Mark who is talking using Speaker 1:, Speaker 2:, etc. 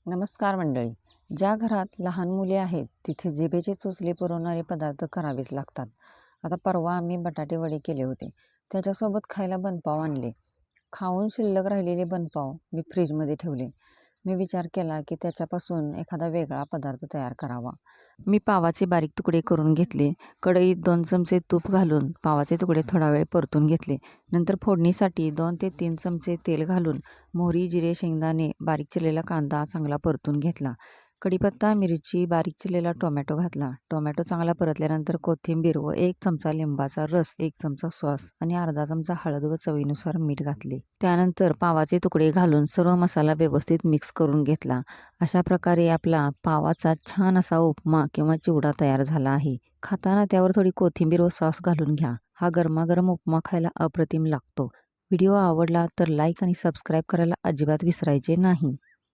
Speaker 1: नमस्कार मंडळी. ज्या घरात लहान मुले आहेत तिथे जिभेचे चोचले पुरवणारे पदार्थ करावेच लागतात. आता परवा आम्ही बटाटे वडे केले होते. त्याच्यासोबत खायला बनपाव आणले. खाऊन शिल्लक राहिलेले बनपाव मी फ्रीजमध्ये ठेवले. मी विचार केला की त्याच्यापासून एखादा वेगळा पदार्थ तयार करावा. मी पावाचे बारीक तुकडे करून घेतले. कढईत 2 चमचे तूप घालून पावाचे तुकडे थोडा वेळ परतून घेतले. नंतर फोडणीसाठी 2 ते 3 चमचे तेल घालून मोहरी, जिरे, शेंगदाणे, बारीक चिरलेला कांदा चांगला परतून घेतला. कढीपत्ता, मिरची, बारीक चिरलेला टोमॅटो घातला. टोमॅटो चांगला परतल्यानंतर कोथिंबीर व 1 चमचा लिंबाचा रस, 1 चमचा सॉस आणि अर्धा चमचा हळद व चवीनुसार मीठ घातले. त्यानंतर पावाचे तुकडे घालून सर्व मसाला व्यवस्थित मिक्स करून घेतला. अशा प्रकारे आपला पावाचा छान असा उपमा किंवा चिवडा तयार झाला आहे. खाताना त्यावर थोडी कोथिंबीर व सॉस घालून घ्या. हा गरमागरम उपमा खायला अप्रतिम लागतो. व्हिडिओ आवडला तर लाईक आणि सबस्क्राईब करायला अजिबात विसरायचे नाही.